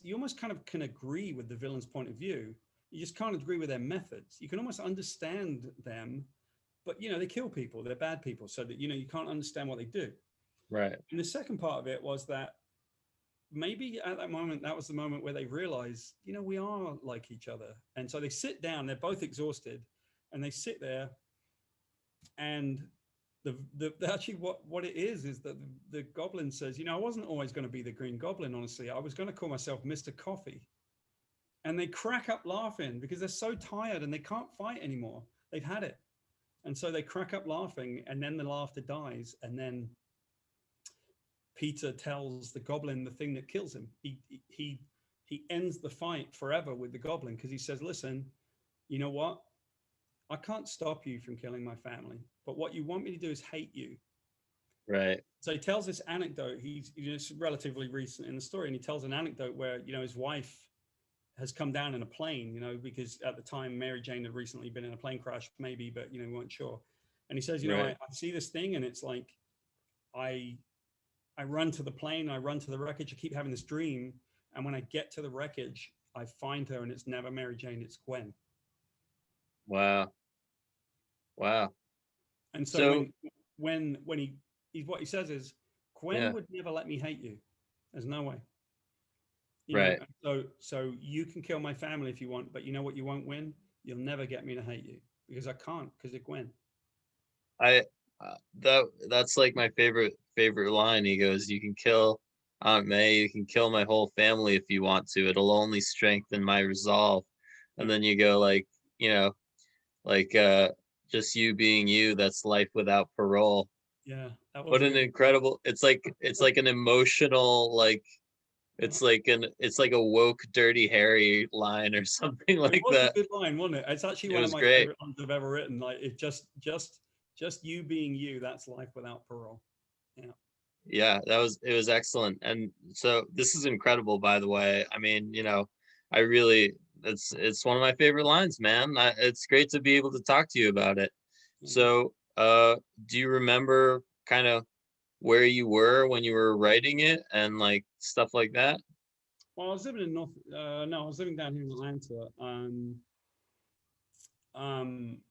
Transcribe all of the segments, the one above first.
you almost kind of can agree with the villain's point of view. You just can't agree with their methods. You can almost understand them, but they kill people. They're bad people, so that you can't understand what they do. Right. And the second part of it was that maybe at that moment, that was the moment where they realize, we are like each other. And so they sit down. They're both exhausted, and they sit there, and actually what it is that the Goblin says, I wasn't always going to be the Green Goblin. Honestly, I was going to call myself Mr. Coffee. And they crack up laughing because they're so tired and they can't fight anymore. They've had it. And so they crack up laughing, and then the laughter dies. And then Peter tells the Goblin the thing that kills him. He ends the fight forever with the Goblin because he says, listen, you know what? I can't stop you from killing my family, but what you want me to do is hate you. Right. So he tells this anecdote. It's relatively recent in the story, and he tells an anecdote where his wife has come down in a plane, because at the time Mary Jane had recently been in a plane crash, maybe, but we weren't sure. And he says, Right. I see this thing, and it's like I run to the plane, I run to the wreckage, I keep having this dream, and when I get to the wreckage, I find her, and it's never Mary Jane, it's Gwen. Wow. Wow. And so So when he what he says is, Gwen yeah. would never let me hate you. There's no way. Right. So you can kill my family if you want, but you know what you won't win? You'll never get me to hate you because I can't, because of Gwen. I that's like my favorite line. He goes, "You can kill Aunt May, you can kill my whole family if you want to. It'll only strengthen my resolve." And Yeah. then you go like, you know, like just you being you, that's life without parole. Yeah, that was What a an good incredible, it's like an emotional, like yeah. it's like a woke Dirty Harry line or something It like was a that. good line, wasn't it? It's actually It one of was my great. favorite lines I've ever written. Like it just you being you, that's life without parole. Yeah. Yeah, it was excellent. And so this is incredible, by the way. I mean, I really, it's one of my favorite lines, man. It's great to be able to talk to you about it. Yeah. So, do you remember kind of where you were when you were writing it and like stuff like that? Well, I was living in North. No, I was living down here in Atlanta. Um,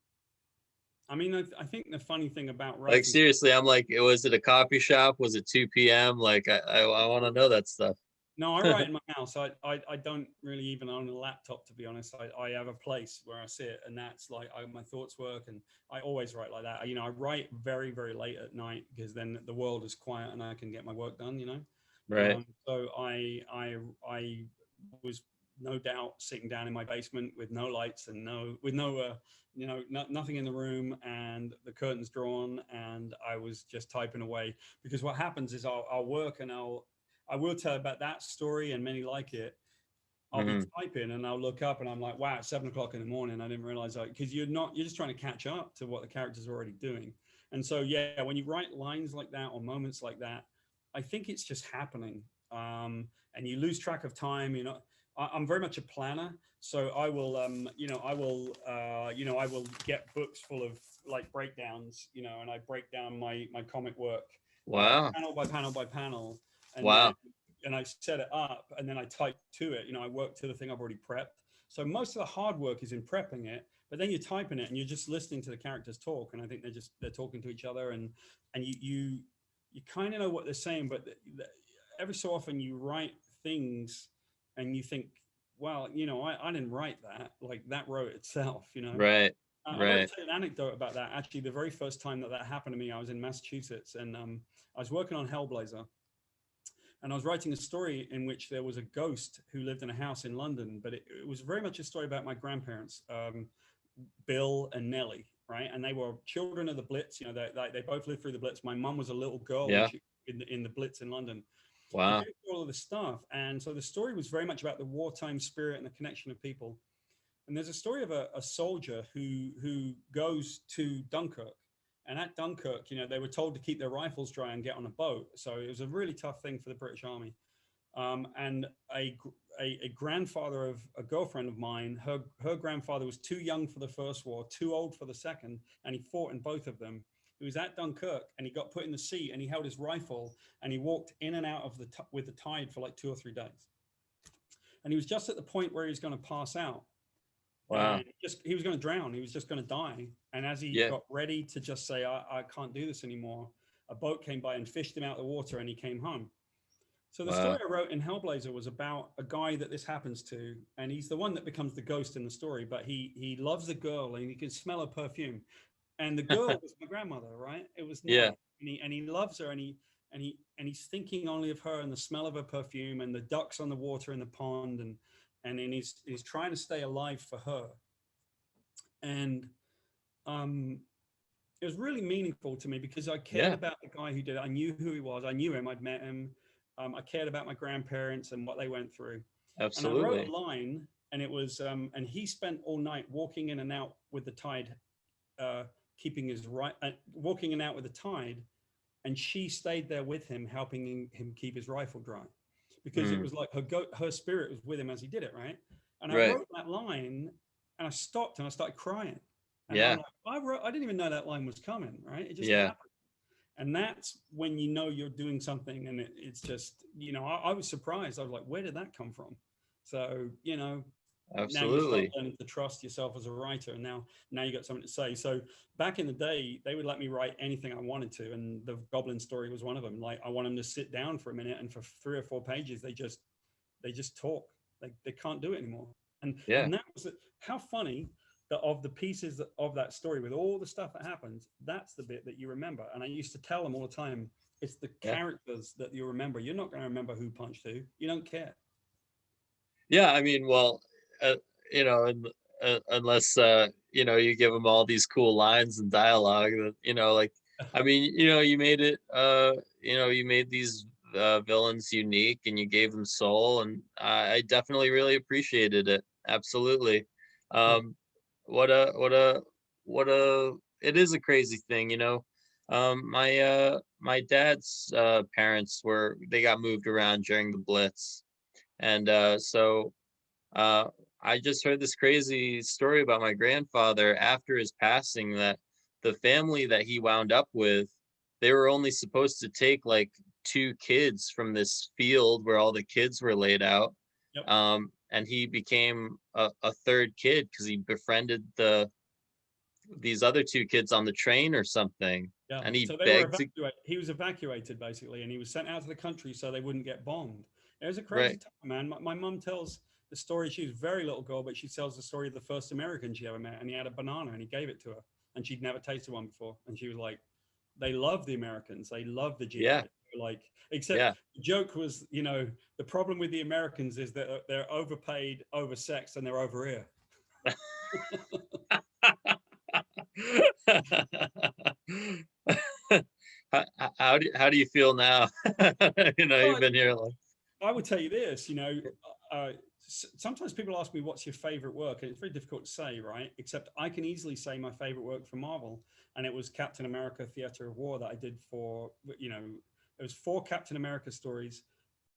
I mean, I think the funny thing about Like writing. seriously, I'm like, was it a coffee shop? Was it 2 p.m.? Like I want to know that stuff. No, I write in my house. I don't really even own a laptop, to be honest. I have a place where I sit, and that's like my thoughts work, and I always write like that. I write very, very late at night because then the world is quiet and I can get my work done. Right. So I was no doubt sitting down in my basement with no lights and nothing in the room and the curtains drawn, and I was just typing away because what happens is I'll work and I will tell about that story and many like it. I'll be Hmm. typing and I'll look up and I'm like, wow, it's 7 o'clock in the morning. I didn't realize that because you're just trying to catch up to what the characters are already doing. And so, yeah, when you write lines like that or moments like that, I think it's just happening. And you lose track of time. I'm very much a planner. So I will, I will get books full of like breakdowns, and I break down my comic work Wow. panel by panel by panel, and then Wow. I set it up, and then I type to it. I work to the thing I've already prepped. So most of the hard work is in prepping it, but then you're typing it and you're just listening to the characters talk, and I think they're talking to each other, and you kind of know what they're saying, but every so often you write things and you think, well, I didn't write that. Like that wrote itself. Right. I'd like to Right. tell you an anecdote about that. Actually, the very first time that happened to me, I was in Massachusetts, and I was working on Hellblazer, and I was writing a story in which there was a ghost who lived in a house in London, but it was very much a story about my grandparents, Bill and Nellie, right? And they were children of the Blitz. They both lived through the Blitz. My mum was a little girl when Yeah. she in the Blitz in London, and Wow. doing all of the stuff. And so the story was very much about the wartime spirit and the connection of people. And there's a story of a soldier who goes to Dunkirk. And at Dunkirk, they were told to keep their rifles dry and get on a boat. So it was a really tough thing for the British Army. And a grandfather of a girlfriend of mine, her grandfather was too young for the first war, too old for the second, and he fought in both of them. He was at Dunkirk, and he got put in the sea, and he held his rifle, and he walked in and out of with the tide for like 2 or 3 days. and he was just at the point where he was going to pass out, Wow. and he was going to drown. He was just going to die. And as he Yeah. got ready to just say, I can't do this anymore, a boat came by and fished him out of the water, and he came home. So the story Wow. I wrote in Hellblazer was about a guy that this happens to, and he's the one that becomes the ghost in the story. But he loves a girl, and he can smell her perfume. And the girl was my grandmother, right? It was Yeah. night, and he loves her, and he's thinking only of her and the smell of her perfume and the ducks on the water in the pond, and then he's trying to stay alive for her. And um, it was really meaningful to me because I cared Yeah. about the guy who did it. I knew who he was. I knew him. I'd met him. I cared about my grandparents and what they went through. And I wrote Absolutely. a line, and it was, and he spent all night walking in and out with the tide, keeping his right, walking in and out with the tide, and she stayed there with him, helping him keep his rifle dry, because it Mm. was like her spirit was with him as he did it, right? And I Right. wrote that line, and I stopped and I started crying, and I'm Yeah. like, I didn't even know that line was coming, right? It just Yeah. happened. And that's when you know you're doing something, and it's just, I was surprised. I was like, where did that come from? So, now you start Absolutely. learning to trust yourself as a writer, and now you got something to say. So back in the day, they would let me write anything I wanted to, and the Goblin story was one of them. Like, I want them to sit down for a minute, and for 3 or 4 pages they just talk. They can't do it anymore. Yeah. And that was how funny that of the pieces of that story with all the stuff that happens, that's the bit that you remember. And I used to tell them all the time, it's the Yeah. characters that you remember. You're not going to remember who punched who. You don't care. Yeah. I mean, well, uh, unless you give them all these cool lines and dialogue that like, I mean, you made it. You made these villains unique, and you gave them soul, and I definitely really appreciated it. Absolutely. Yeah. Um, what a it is a crazy thing, my dad's parents they got moved around during the Blitz, and so uh, I just heard this crazy story about my grandfather after his passing, that the family that he wound up with, they were only supposed to take like two kids from this field where all the kids were laid out. Yep. And he became a third kid because he befriended these other two kids on the train or something. Yeah. And he So they were begged to, evacuated. He was evacuated basically, and he was sent out to the country so they wouldn't get bombed. It was a crazy right. time, man. My mum tells the story. She was a very little girl, but she tells the story of the first American she ever met, and he had a banana and he gave it to her, and she'd never tasted one before, and she was like, "They love the Americans. They love the Yeah. GI." Like, except Yeah. the joke was, the problem with the Americans is that they're overpaid, oversexed, and they're over here. how do you feel now? You've Well, been here like, I would tell you this, uh, sometimes people ask me what's your favorite work, and it's very difficult to say, right? Except I can easily say my favorite work for Marvel, and it was Captain America: Theater of War that I did for, it was 4 Captain America stories